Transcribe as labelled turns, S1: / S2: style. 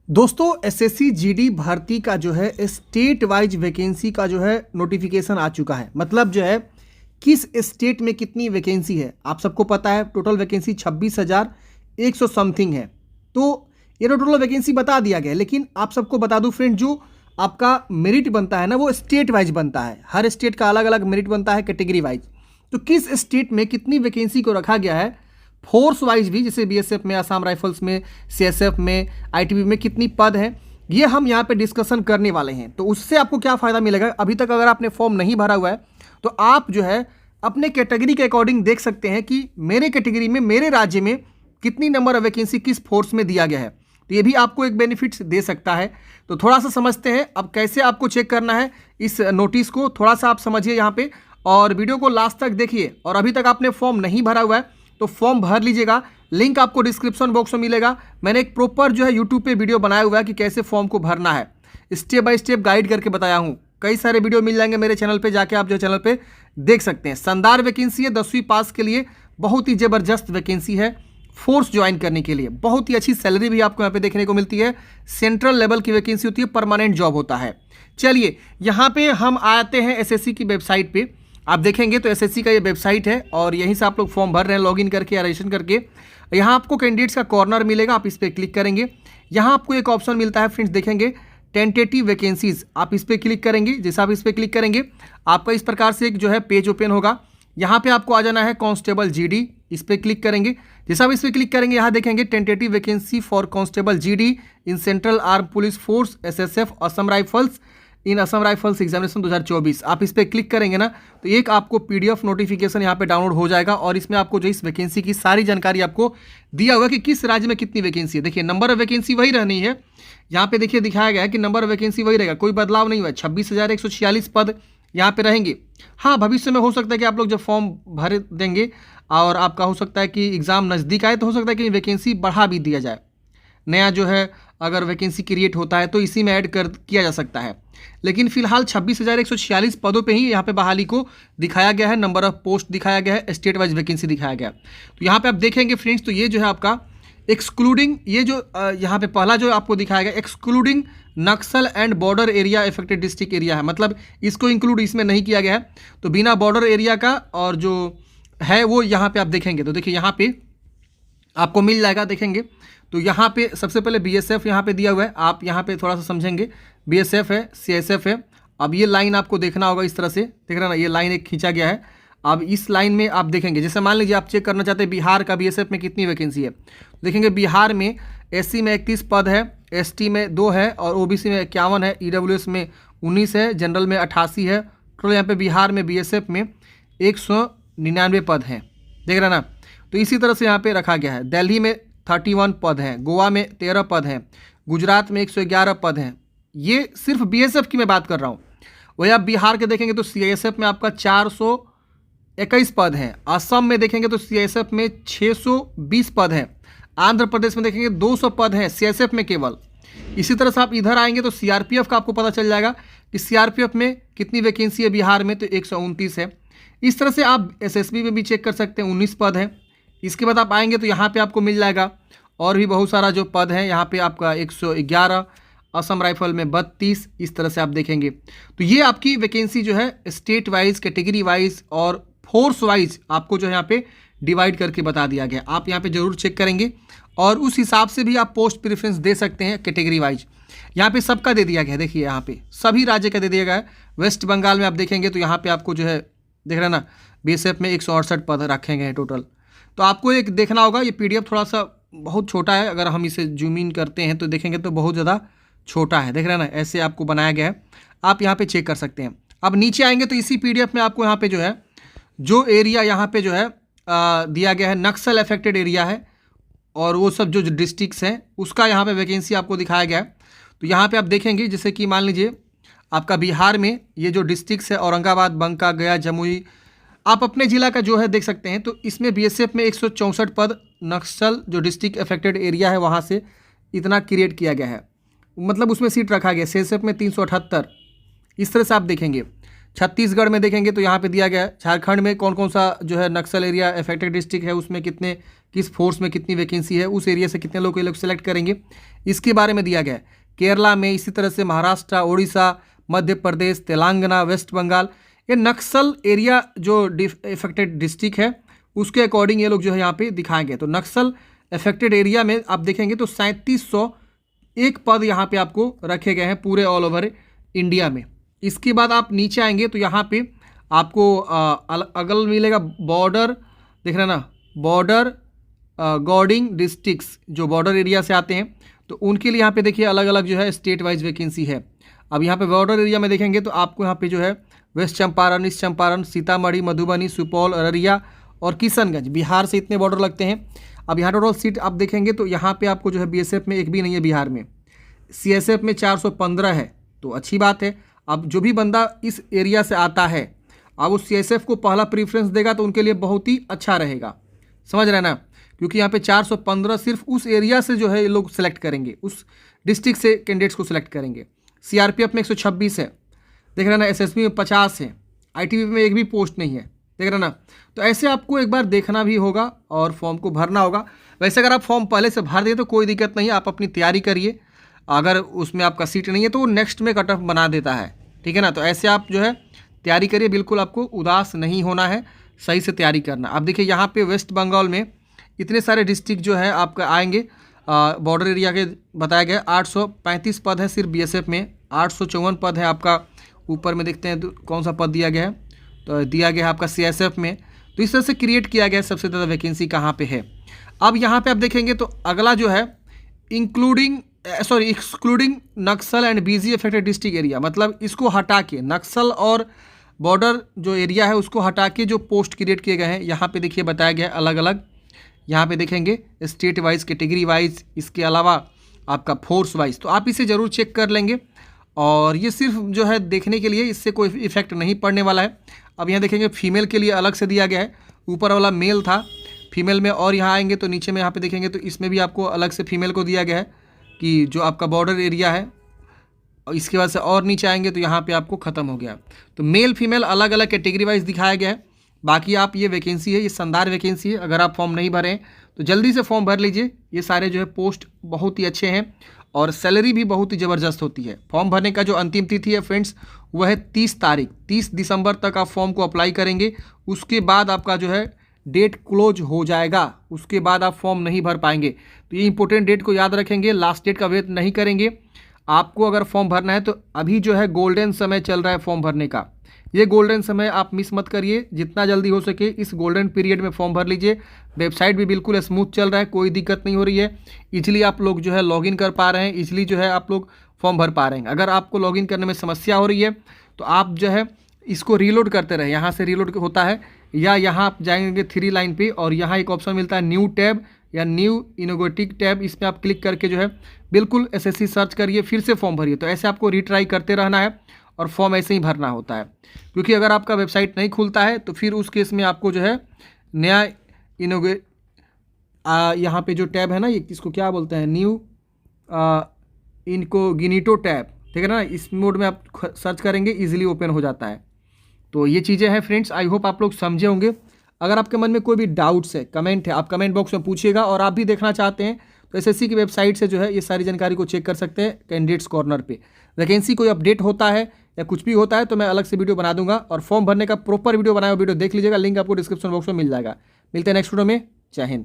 S1: दोस्तों SSC GD भर्ती का जो है स्टेट वाइज वैकेंसी का जो है नोटिफिकेशन आ चुका है। मतलब जो है किस स्टेट में कितनी वैकेंसी है आप सबको पता है। टोटल वैकेंसी 26,100 समथिंग है। तो ये टोटल वैकेंसी बता दिया गया है, लेकिन आप सबको बता दूं फ्रेंड, जो आपका मेरिट बनता है ना वो स्टेट वाइज बनता है। हर स्टेट का अलग अलग मेरिट बनता है कैटेगरी वाइज। तो किस स्टेट में कितनी वैकेंसी को रखा गया है फोर्स वाइज भी, जैसे बीएसएफ में, असम राइफल्स में, सीएसएफ में, आईटीबी में कितनी पद है, ये हम यहाँ पे डिस्कशन करने वाले हैं। तो उससे आपको क्या फ़ायदा मिलेगा, अभी तक अगर आपने फॉर्म नहीं भरा हुआ है तो आप जो है अपने कैटेगरी के अकॉर्डिंग देख सकते हैं कि मेरे कैटेगरी में, मेरे राज्य में कितनी नंबर ऑफ वैकेंसी किस फोर्स में दिया गया है। तो ये भी आपको एक बेनिफिट्स दे सकता है। तो थोड़ा सा समझते हैं अब कैसे आपको चेक करना है इस नोटिस को। थोड़ा सा आप समझिए यहाँ पे और वीडियो को लास्ट तक देखिए। और अभी तक आपने फॉर्म नहीं भरा हुआ है तो फॉर्म भर लीजिएगा, लिंक आपको डिस्क्रिप्शन बॉक्स में मिलेगा। मैंने एक प्रॉपर जो है यूट्यूब पे वीडियो बनाया हुआ है कि कैसे फॉर्म को भरना है, स्टेप बाय स्टेप गाइड करके बताया हूँ। कई सारे वीडियो मिल जाएंगे मेरे चैनल पे, जाके आप जो चैनल पे देख सकते हैं। शानदार वैकेंसी है 10वीं पास के लिए, बहुत ही ज़बरदस्त वैकेंसी है फोर्स ज्वाइन करने के लिए। बहुत ही अच्छी सैलरी भी आपको यहाँ पे देखने को मिलती है। सेंट्रल लेवल की वैकेंसी होती है, परमानेंट जॉब होता है। चलिए यहाँ पे हम आते हैं एसएससी की वेबसाइट पे। आप देखेंगे तो एसएससी का ये वेबसाइट है और यहीं से आप लोग फॉर्म भर रहे हैं लॉगिन करके या रजिस्ट्रेशन करके। यहाँ आपको कैंडिडेट्स का कॉर्नर मिलेगा, आप इस पर क्लिक करेंगे। यहाँ आपको एक ऑप्शन मिलता है फ्रेंड्स, देखेंगे टेंटेटिव वैकेंसीज, आप इस पर क्लिक करेंगे। जैसा आप इस पर क्लिक करेंगे आपका इस प्रकार से एक जो है पेज ओपन होगा। यहाँ पे आपको आ जाना है कांस्टेबल जीडी, इस पर क्लिक करेंगे। जैसा आप इस पर क्लिक करेंगे यहाँ देखेंगे tentative vacancy for constable GD in central arm police force SSF Assam rifles in Assam rifles examination 2024। आप इस पर क्लिक करेंगे ना तो एक आपको पीडीएफ नोटिफिकेशन यहाँ पे डाउनलोड हो जाएगा और इसमें आपको जो इस वैकेंसी की सारी जानकारी आपको दिया हुआ कि किस राज्य में कितनी वैकेंसी है। देखिए नंबर ऑफ वैकेंसी वही रहनी है, यहाँ पे देखिए दिखाया गया है कि नंबर ऑफ वैकेंसी वही रहेगा, कोई बदलाव नहीं हुआ है। 26,146 पद यहाँ पे रहेंगे। हाँ, भविष्य में हो सकता है कि आप लोग जब फॉर्म भर देंगे और आपका हो सकता है कि एग्ज़ाम नज़दीक आए तो हो सकता है कि वैकेंसी बढ़ा भी दिया जाए। नया जो है अगर वैकेंसी क्रिएट होता है तो इसी में ऐड कर किया जा सकता है। लेकिन फिलहाल 26,146 पदों पे ही यहाँ पे बहाली को दिखाया गया है, नंबर ऑफ पोस्ट दिखाया गया है, स्टेट वाइज वैकेंसी दिखाया गया। तो यहाँ पे आप देखेंगे फ्रेंड्स, तो ये जो है आपका एक्सक्लूडिंग, ये जो यहाँ पे पहला जो आपको दिखाया गया excluding Naxal and border area affected district area है, मतलब इसको इंक्लूड इसमें नहीं किया गया है। तो बिना बॉर्डर एरिया का और जो है वो यहाँ पे आप देखेंगे तो देखिए यहाँ पे आपको मिल जाएगा। देखेंगे तो यहाँ पे सबसे पहले बीएसएफ यहाँ पे दिया हुआ है, आप यहाँ पे थोड़ा सा समझेंगे। बीएसएफ है, सीएसएफ है। अब ये लाइन आपको देखना होगा इस तरह से, देख रहे ना, ये लाइन एक खींचा गया है। अब इस लाइन में आप देखेंगे, जैसे मान लीजिए आप चेक करना चाहते हैं बिहार का बीएसएफ में कितनी वैकेंसी है। देखेंगे बिहार में एससी में 31 पद है, एसटी में 2 है और ओबीसी में 51 है, ईडब्ल्यूएस में 19 है, जनरल में 88 है। टोटल यहाँ पे बिहार में बीएसएफ में 199 पद हैं, देख रहे ना। तो इसी तरह से यहाँ पे रखा गया है। दिल्ली में 31 पद हैं, गोवा में 13 पद हैं, गुजरात में 111 पद हैं। ये सिर्फ बीएसएफ की मैं बात कर रहा हूँ। वही आप बिहार के देखेंगे तो सीआईएसएफ में आपका 421 पद हैं, असम में देखेंगे तो सीआईएसएफ में 620 पद हैं, आंध्र प्रदेश में देखेंगे 200 पद हैं सीआईएसएफ में केवल। इसी तरह से आप इधर आएंगे तो सीआरपीएफ का आपको पता चल जाएगा कि सीआरपीएफ में कितनी वैकेंसी है बिहार में, तो 129 है। इस तरह से आप एसएसबी में भी चेक कर सकते हैं, 19 पद हैं। इसके बाद आप आएंगे तो यहाँ पे आपको मिल जाएगा और भी बहुत सारा जो पद है, यहाँ पे आपका 111, असम राइफल में 32। इस तरह से आप देखेंगे तो ये आपकी वैकेंसी जो है स्टेट वाइज, कैटेगरी वाइज और फोर्स वाइज आपको जो है यहाँ पे डिवाइड करके बता दिया गया। आप यहाँ पे जरूर चेक करेंगे और उस हिसाब से भी आप पोस्ट प्रेफरेंस दे सकते हैं कैटेगरी वाइज। यहाँ पे सबका दे दिया गया है, देखिए यहाँ पे सभी राज्य का दे दिया गया है। वेस्ट बंगाल में आप देखेंगे तो यहाँ पे आपको जो है देख रहे हैं ना, बीएसएफ में 168 पद रखे गए हैं टोटल। तो आपको एक देखना होगा, ये पीडीएफ थोड़ा सा बहुत छोटा है, अगर हम इसे जूम इन करते हैं तो देखेंगे तो बहुत ज़्यादा छोटा है, देख रहे हैं ना, ऐसे आपको बनाया गया है। आप यहाँ पे चेक कर सकते हैं। अब नीचे आएंगे तो इसी पीडीएफ में आपको यहाँ पे जो है जो एरिया यहाँ पे जो है दिया गया है नक्सल अफेक्टेड एरिया है और वो सब जो डिस्ट्रिक्ट्स हैं उसका यहाँ पे वैकेंसी आपको दिखाया गया है। तो यहाँ पे आप देखेंगे जैसे कि मान लीजिए आपका बिहार में ये जो डिस्ट्रिक्ट्स है औरंगाबाद, बंका, गया, जमुई, आप अपने ज़िला का जो है देख सकते हैं। तो इसमें बीएसएफ में 164 पद, नक्सल जो डिस्ट्रिक्ट अफेक्टेड एरिया है वहाँ से इतना क्रिएट किया गया है, मतलब उसमें सीट रखा गया। सीएसएफ में 378। इस तरह से आप देखेंगे छत्तीसगढ़ में देखेंगे तो यहाँ पे दिया गया है। झारखंड में कौन कौन सा जो है नक्सल एरिया अफेक्टेड डिस्ट्रिक्ट है, उसमें कितने, किस फोर्स में कितनी वैकेंसी है, उस एरिया से कितने लोग ये लोग सेलेक्ट करेंगे, इसके बारे में दिया गया है। केरला में, इसी तरह से महाराष्ट्र, उड़ीसा, मध्य प्रदेश, तेलंगाना, वेस्ट बंगाल, ये नक्सल एरिया जो अफेक्टेड डिस्ट्रिक्ट है उसके अकॉर्डिंग ये लोग जो है यहाँ पे दिखाएंगे। तो नक्सल अफेक्टेड एरिया में आप देखेंगे तो 3701 पद यहाँ पे आपको रखे गए हैं पूरे ऑल ओवर इंडिया में। इसके बाद आप नीचे आएंगे तो यहाँ पे आपको अगल मिलेगा बॉर्डर, देख रहे हैं ना, बॉर्डर गार्डिंग डिस्ट्रिक्ट्स, जो बॉर्डर एरिया से आते हैं तो उनके लिए यहाँ पे देखिए अलग अलग जो है स्टेट वाइज वैकेंसी है। अब यहाँ पे बॉर्डर एरिया में देखेंगे तो आपको यहाँ पे जो है वेस्ट चंपारण, ईस्ट चंपारण, सीतामढ़ी, मधुबनी, सुपौल, अररिया और किशनगंज, बिहार से इतने बॉर्डर लगते हैं। अब यहाँ टोटल सीट आप देखेंगे तो यहाँ पे आपको जो है बीएसएफ में एक भी नहीं है बिहार में, सीएसएफ में 415 है, तो अच्छी बात है। अब जो भी बंदा इस एरिया से आता है अब उस सीएसएफ को पहला प्रीफ्रेंस देगा तो उनके लिए बहुत ही अच्छा रहेगा, समझ रहे हैं ना, क्योंकि यहाँ पे 415 सिर्फ उस एरिया से जो है ये लोग सेलेक्ट करेंगे, उस डिस्ट्रिक्ट से कैंडिडेट्स को सिलेक्ट करेंगे। सीआरपीएफ में 126 है, देख रहे हैं ना, एसएसबी में 50 है, आईटीबीपी में एक भी पोस्ट नहीं है, देख रहे हैं ना। तो ऐसे आपको एक बार देखना भी होगा और फॉर्म को भरना होगा। वैसे अगर आप फॉर्म पहले से भर दिए तो कोई दिक्कत नहीं है, आप अपनी तैयारी करिए, अगर उसमें आपका सीट नहीं है तो वो नेक्स्ट में कट ऑफ बना देता है, ठीक है ना। तो ऐसे आप जो है तैयारी करिए, बिल्कुल आपको उदास नहीं होना है, सही से तैयारी करना। अब देखिए यहाँ पे वेस्ट बंगाल में इतने सारे डिस्ट्रिक्ट जो है आपका आएंगे, बॉर्डर एरिया के बताया गया 835 पद है सिर्फ बीएसएफ में, 854 पद है आपका, ऊपर में देखते हैं तो कौन सा पद दिया गया है, तो दिया गया है आपका सीएसएफ में। तो इस तरह से क्रिएट किया गया है सबसे ज़्यादा वैकेंसी कहाँ पे है। अब यहाँ पे आप देखेंगे तो अगला जो है excluding Naxal and BG affected district area, मतलब इसको हटा के, नक्सल और बॉर्डर जो एरिया है उसको हटा के जो पोस्ट क्रिएट किए गए हैं यहाँ पे देखिए बताया गया है अलग अलग। यहाँ पे देखेंगे स्टेट वाइज, कैटेगरी वाइज, इसके अलावा आपका फोर्स वाइज, तो आप इसे ज़रूर चेक कर लेंगे। और ये सिर्फ जो है देखने के लिए, इससे कोई इफेक्ट नहीं पड़ने वाला है। अब यहाँ देखेंगे फीमेल के लिए अलग से दिया गया है, ऊपर वाला मेल था, फीमेल में और यहाँ आएंगे तो नीचे में यहाँ पे देखेंगे तो इसमें भी आपको अलग से फीमेल को दिया गया है कि जो आपका बॉर्डर एरिया है, और इसके बाद से और नीचे आएंगे तो यहाँ पे आपको ख़त्म हो गया। तो मेल फीमेल अलग अलग कैटेगरी वाइज दिखाया गया है। बाकी आप ये वैकेंसी है, ये शानदार वैकेंसी है, अगर आप फॉर्म नहीं भरें तो जल्दी से फॉर्म भर लीजिए। ये सारे जो है पोस्ट बहुत ही अच्छे हैं और सैलरी भी बहुत ही ज़बरदस्त होती है। फॉर्म भरने का जो अंतिम तिथि है फ्रेंड्स वह है 30 दिसंबर तक आप फॉर्म को अप्लाई करेंगे, उसके बाद आपका जो है डेट क्लोज हो जाएगा, उसके बाद आप फॉर्म नहीं भर पाएंगे। तो ये इंपॉर्टेंट डेट को याद रखेंगे, लास्ट डेट का वेट नहीं करेंगे। आपको अगर फॉर्म भरना है तो अभी जो है गोल्डन समय चल रहा है फॉर्म भरने का, ये गोल्डन समय आप मिस मत करिए, जितना जल्दी हो सके इस गोल्डन पीरियड में फॉर्म भर लीजिए। वेबसाइट भी बिल्कुल स्मूथ चल रहा है, कोई दिक्कत नहीं हो रही है, इजीली आप लोग जो है लॉगिन कर पा रहे हैं, इजीली जो है आप लोग फॉर्म भर पा रहे हैं। अगर आपको लॉगिन करने में समस्या हो रही है तो आप जो है इसको रीलोड करते रहे, यहाँ से रीलोड होता है, या यहाँ आप जाएंगे 3 लाइन पे और यहाँ एक ऑप्शन मिलता है न्यू टैब या न्यू इनोवेटिव टैब, इस पर आप क्लिक करके जो है बिल्कुल एसएससी सर्च करिए, फिर से फॉर्म भरिए। तो ऐसे आपको रीट्राई करते रहना है और फॉर्म ऐसे ही भरना होता है, क्योंकि अगर आपका वेबसाइट नहीं खुलता है तो फिर उस केस में आपको जो है नया यहाँ पे जो टैब है ना, ये इसको क्या बोलते हैं, न्यू इनकोगिनिटो टैब, ठीक है ना, इस मोड में आप सर्च करेंगे इजीली ओपन हो जाता है। तो ये चीज़ें हैं फ्रेंड्स, आई होप आप लोग समझे होंगे। अगर आपके मन में कोई भी डाउट्स है, कमेंट है, आप कमेंट बॉक्स में पूछिएगा, और आप भी देखना चाहते हैं तो एसएससी की वेबसाइट से जो है ये सारी जानकारी को चेक कर सकते हैं कैंडिडेट्स कॉर्नर पे। वैकेंसी कोई अपडेट होता है या कुछ भी होता है तो मैं अलग से वीडियो बना दूंगा, और फॉर्म भरने का प्रॉपर वीडियो बनाया हुआ वीडियो देख लीजिएगा, लिंक आपको डिस्क्रिप्शन बॉक्स में मिल जाएगा। मिलते हैं नेक्स्ट वीडियो में, जय हिंद।